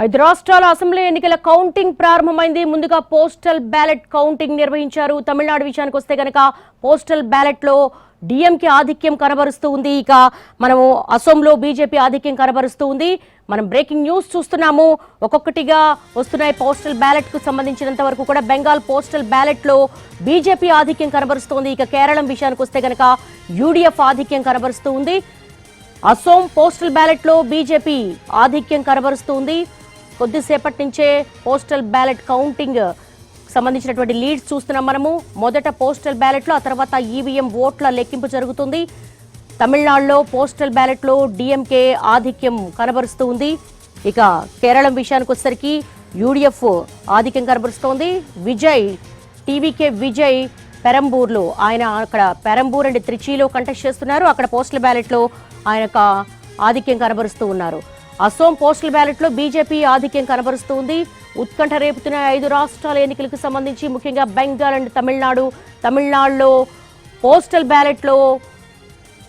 ఐదు రాష్ట్రాల అసెంబ్లీ ఎన్నికల కౌంటింగ్ ప్రారంభమైంది. ముందుగా పోస్టల్ బ్యాలెట్ కౌంటింగ్ నిర్వహించారు. తమిళనాడు విషయానికి వస్తే గనక పోస్టల్ బ్యాలెట్ లో డిఎంకే ఆధిక్యం కనబరుస్తూ ఉంది. ఇక మనము అసోంలో బీజేపీ ఆధిక్యం కనబరుస్తూ ఉంది. మనం బ్రేకింగ్ న్యూస్ చూస్తున్నాము. ఒక్కొక్కటిగా వస్తున్నాయి. పోస్టల్ బ్యాలెట్ కు సంబంధించినంత వరకు కూడా బెంగాల్ పోస్టల్ బ్యాలెట్ లో బీజేపీ ఆధిక్యం కనబరుస్తోంది. ఇక కేరళం విషయానికి వస్తే గనక యూడీఎఫ్ ఆధిక్యం కనబరుస్తూ ఉంది. అసోం పోస్టల్ బ్యాలెట్ లో బీజేపీ ఆధిక్యం కనబరుస్తుంది. కొద్దిసేపటి నుంచే పోస్టల్ బ్యాలెట్ కౌంటింగ్ సంబంధించినటువంటి లీడ్స్ చూస్తున్నాం మనము. మొదట పోస్టల్ బ్యాలెట్ లో, ఆ తర్వాత ఈవీఎం ఓట్ల లెక్కింపు జరుగుతుంది. తమిళనాడులో పోస్టల్ బ్యాలెట్ లో డిఎంకే ఆధిక్యం కనబరుస్తూ ఉంది. ఇక కేరళం విషయానికి వచ్చేసరికి యూడీఎఫ్ ఆధిక్యం కనబరుస్తోంది. విజయ్ టీవీకే విజయ్ పెరంబూర్లో ఆయన అక్కడ పెరంబూర్ అండ్ త్రిచిలో కంటెస్ట్ చేస్తున్నారు. అక్కడ పోస్టల్ బ్యాలెట్ లో ఆయన ఆధిక్యం కనబరుస్తూ ఉన్నారు. అసోం పోస్టల్ బ్యాలెట్ లో బీజేపీ ఆధిక్యం కనబరుస్తుంది. ఉత్కంఠ రేపుతున్న 5 రాష్ట్రాల ఎన్నికలకు సంబంధించి ముఖ్యంగా బెంగాల్ అండ్ తమిళనాడులో పోస్టల్ బ్యాలెట్ లో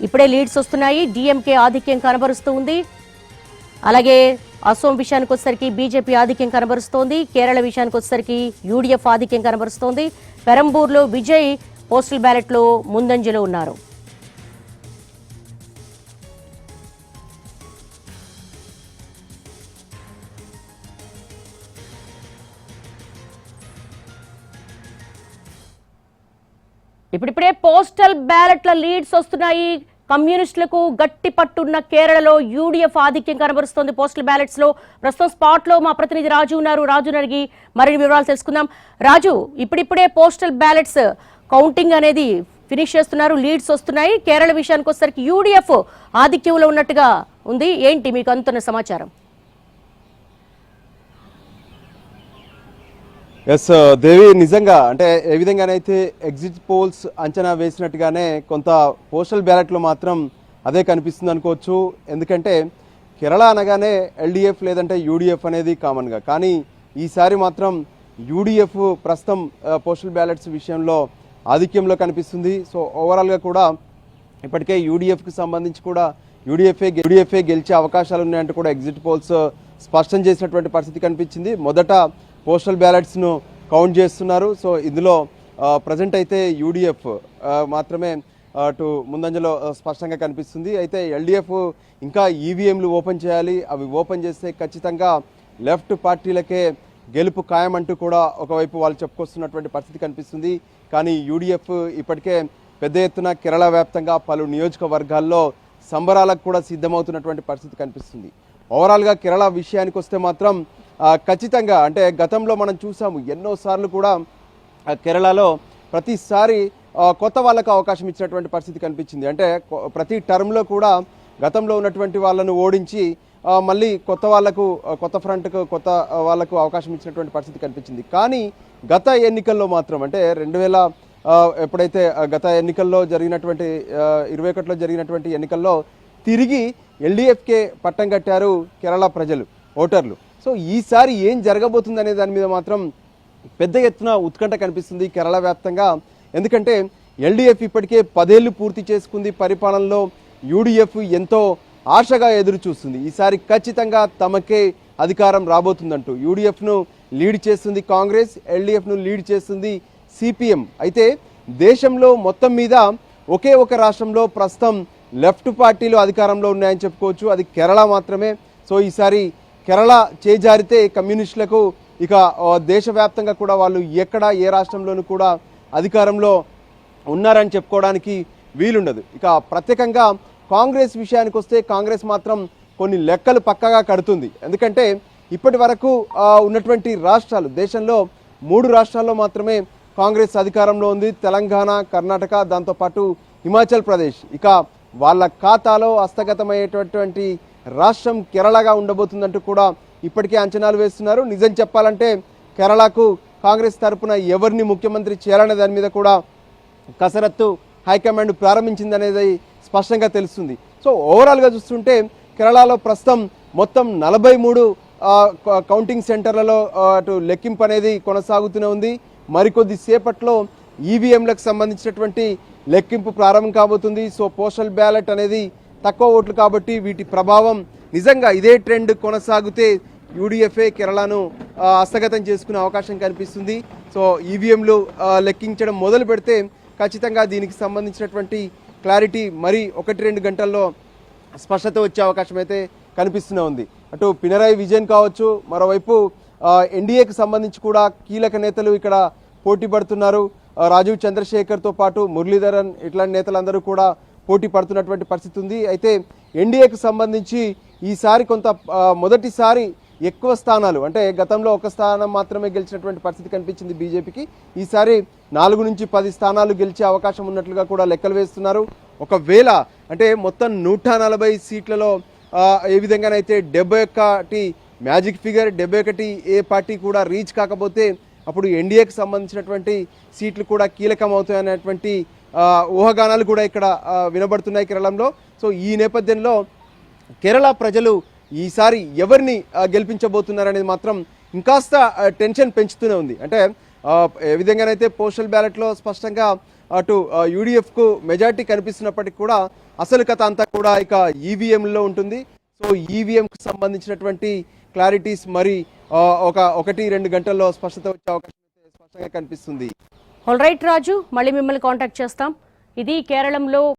ఇప్పుడే లీడ్స్ వస్తున్నాయి. డిఎంకే ఆధిక్యం కనబరుస్తూ ఉంది. అలాగే అసోం విషయానికి వచ్చేసరికి బీజేపీ ఆధిక్యం కనబరుస్తోంది. కేరళ విషయానికి వచ్చేసరికి యూడీఎఫ్ ఆధిక్యం కనబరుస్తోంది. పెరంబూర్లో విజయ్ పోస్టల్ బ్యాలెట్ లో ముందంజలో ఉన్నారు. ఇప్పుడిప్పుడే పోస్టల్ బ్యాలెట్ల లీడ్స్ వస్తున్నాయి. కమ్యూనిస్టులకు గట్టి పట్టున్న కేరళలో యూడీఎఫ్ ఆధిక్యం కనబరుస్తోంది. పోస్టల్ బ్యాలెట్స్ లో ప్రస్తుతం స్పాట్ లో మా ప్రతినిధి రాజు ఉన్నారు. రాజు అడిగి మరిన్ని వివరాలు తెలుసుకుందాం. రాజు, ఇప్పుడిప్పుడే పోస్టల్ బ్యాలెట్స్ కౌంటింగ్ అనేది ఫినిష్ చేస్తున్నారు. లీడ్స్ వస్తున్నాయి. కేరళ విషయానికి వచ్చేసరికి యూడీఎఫ్ ఆధిక్యంలో ఉన్నట్టుగా ఉంది. ఏంటి మీకు అందుతున్న సమాచారం? ఎస్ దేవి, నిజంగా అంటే ఏ విధంగానైతే ఎగ్జిట్ పోల్స్ అంచనా వేసినట్టుగానే కొంత పోస్టల్ బ్యాలెట్లో మాత్రం అదే కనిపిస్తుంది అనుకోవచ్చు. ఎందుకంటే కేరళ అనగానే ఎల్డీఎఫ్ లేదంటే యూడీఎఫ్ అనేది కామన్గా, కానీ ఈసారి మాత్రం యూడీఎఫ్ ప్రస్తుతం పోస్టల్ బ్యాలెట్స్ విషయంలో ఆధిక్యంలో కనిపిస్తుంది. సో ఓవరాల్గా కూడా ఇప్పటికే యూడీఎఫ్కి సంబంధించి కూడా యూడీఎఫ్ఏ గెలిచే అవకాశాలు ఉన్నాయంటూ కూడా ఎగ్జిట్ పోల్స్ స్పష్టం చేసినటువంటి పరిస్థితి కనిపించింది. మొదట పోస్టల్ బ్యాలెట్స్ను కౌంట్ చేస్తున్నారు. సో ఇందులో ప్రజెంట్ అయితే యూడీఎఫ్ మాత్రమే అటు ముందంజలో స్పష్టంగా కనిపిస్తుంది. అయితే ఎల్డీఎఫ్ ఇంకా ఈవీఎంలు ఓపెన్ చేయాలి. అవి ఓపెన్ చేస్తే ఖచ్చితంగా లెఫ్ట్ పార్టీలకే గెలుపు ఖాయమంటూ కూడా ఒకవైపు వాళ్ళు చెప్పుకొస్తున్నటువంటి పరిస్థితి కనిపిస్తుంది. కానీ యూడీఎఫ్ ఇప్పటికే పెద్ద ఎత్తున కేరళ వ్యాప్తంగా పలు నియోజకవర్గాల్లో సంబరాలకు కూడా సిద్ధమవుతున్నటువంటి పరిస్థితి కనిపిస్తుంది. ఓవరాల్గా కేరళ విషయానికి వస్తే మాత్రం ఖచ్చితంగా అంటే గతంలో మనం చూసాము ఎన్నోసార్లు కూడా కేరళలో ప్రతిసారి కొత్త వాళ్ళకు అవకాశం ఇచ్చినటువంటి పరిస్థితి కనిపించింది. అంటే ప్రతి టర్మ్లో కూడా గతంలో ఉన్నటువంటి వాళ్ళను ఓడించి మళ్ళీ కొత్త ఫ్రంట్కు కొత్త వాళ్ళకు అవకాశం ఇచ్చినటువంటి పరిస్థితి కనిపించింది. కానీ గత ఎన్నికల్లో మాత్రం అంటే 2000 ఎప్పుడైతే గత ఎన్నికల్లో జరిగినటువంటి 21లో జరిగినటువంటి ఎన్నికల్లో తిరిగి ఎల్డీఎఫ్కే పట్టం కట్టారు కేరళ ప్రజలు, ఓటర్లు. సో ఈసారి ఏం జరగబోతుంది అనే దాని మీద మాత్రం పెద్ద ఎత్తున ఉత్కంఠ కనిపిస్తుంది కేరళ వ్యాప్తంగా. ఎందుకంటే ఎల్డీఎఫ్ ఇప్పటికే 10 ఏళ్లు పూర్తి చేసుకుంది పరిపాలనలో. యూడీఎఫ్ ఎంతో ఆశగా ఎదురు చూస్తుంది. ఈసారి ఖచ్చితంగా తమకే అధికారం రాబోతుందంటూ. యూడీఎఫ్ను లీడ్ చేస్తుంది కాంగ్రెస్, ఎల్డీఎఫ్ను లీడ్ చేస్తుంది సిపిఎం. అయితే దేశంలో మొత్తం మీద ఒకే ఒక రాష్ట్రంలో ప్రస్తుతం లెఫ్ట్ పార్టీలు అధికారంలో ఉన్నాయని చెప్పుకోవచ్చు. అది కేరళ మాత్రమే. సో ఈసారి కేరళ చేజారితే కమ్యూనిస్టులకు ఇక దేశవ్యాప్తంగా కూడా వాళ్ళు ఏ రాష్ట్రంలోనూ కూడా అధికారంలో ఉన్నారని చెప్పుకోవడానికి వీలుండదు. ఇక ప్రత్యేకంగా కాంగ్రెస్ విషయానికి వస్తే కాంగ్రెస్ మాత్రం కొన్ని లెక్కలు పక్కగా కడుతుంది. ఎందుకంటే ఇప్పటి వరకు ఉన్నటువంటి రాష్ట్రాలు, దేశంలో 3 రాష్ట్రాల్లో మాత్రమే కాంగ్రెస్ అధికారంలో ఉంది. తెలంగాణ, కర్ణాటక, దాంతోపాటు హిమాచల్ ప్రదేశ్. ఇక వాళ్ళ ఖాతాలో హస్తగతమయ్యేటటువంటి రాష్ట్రం కేరళగా ఉండబోతుందంటూ కూడా ఇప్పటికే అంచనాలు వేస్తున్నారు. నిజం చెప్పాలంటే కేరళకు కాంగ్రెస్ తరఫున ఎవరిని ముఖ్యమంత్రి చేయాలనే దాని మీద కూడా కసరత్తు హైకమాండ్ ప్రారంభించిందనేది స్పష్టంగా తెలుస్తుంది. సో ఓవరాల్గా చూస్తుంటే కేరళలో ప్రస్తుతం మొత్తం 43 కౌంటింగ్ సెంటర్లలో అటు లెక్కింపు అనేది కొనసాగుతూనే ఉంది. మరికొద్ది సేపట్లో ఈవీఎంలకు సంబంధించినటువంటి లెక్కింపు ప్రారంభం కాబోతుంది. సో పోస్టల్ బ్యాలెట్ అనేది తక్కువ ఓట్లు కాబట్టి వీటి ప్రభావం నిజంగా ఇదే ట్రెండ్ కొనసాగితే యూడిఎఫ్ఏ కేరళను హస్తగతం చేసుకునే అవకాశం కనిపిస్తుంది. సో ఈవీఎంలు లెక్కించడం మొదలు పెడితే ఖచ్చితంగా దీనికి సంబంధించినటువంటి క్లారిటీ మరి 1-2 గంటల్లో స్పష్టత వచ్చే అవకాశం అయితే కనిపిస్తూనే ఉంది. అటు పినరాయి విజయన్ కావచ్చు, మరోవైపు ఎన్డీఏకి సంబంధించి కూడా కీలక నేతలు ఇక్కడ పోటీ పడుతున్నారు. రాజీవ్ చంద్రశేఖర్తో పాటు మురళీధరన్ ఇట్లాంటి నేతలందరూ కూడా పోటీ పడుతున్నటువంటి పరిస్థితి ఉంది. అయితే ఎన్డీఏకి సంబంధించి ఈసారి కొంత మొదటిసారి ఎక్కువ స్థానాలు, అంటే గతంలో ఒక స్థానం మాత్రమే గెలిచినటువంటి పరిస్థితి కనిపించింది బీజేపీకి. ఈసారి 4 నుంచి 10 స్థానాలు గెలిచే అవకాశం ఉన్నట్లుగా కూడా లెక్కలు వేస్తున్నారు. ఒకవేళ అంటే మొత్తం 140 సీట్లలో ఏ విధంగానైతే 71 మ్యాజిక్ ఫిగర్, 71 ఏ పార్టీ కూడా రీచ్ కాకపోతే అప్పుడు ఎన్డీఏకి సంబంధించినటువంటి సీట్లు కూడా కీలకం అవుతాయనేటువంటి ఊహాగానాలు కూడా ఇక్కడ వినబడుతున్నాయి కేరళంలో. సో ఈ నేపథ్యంలో కేరళ ప్రజలు ఈసారి ఎవరిని గెలిపించబోతున్నారనేది మాత్రం ఇంకాస్త టెన్షన్ పెంచుతూనే ఉంది. అంటే ఏ విధంగానైతే పోస్టల్ బ్యాలెట్లో స్పష్టంగా అటు యూడిఎఫ్కు మెజార్టీ కనిపిస్తున్నప్పటికీ కూడా అసలు కథ అంతా కూడా ఇక ఈవీఎంలో ఉంటుంది. సో ఈవీఎంకి సంబంధించినటువంటి క్లారిటీస్ మరి 1-2 గంటల్లో స్పష్టత వచ్చే అవకాశం అయితే స్పష్టంగా కనిపిస్తుంది. ఆల్ రైట్ రాజు, మళ్ళీ మిమ్మల్ని కాంటాక్ట్ చేస్తాం. ఇది కేరళంలో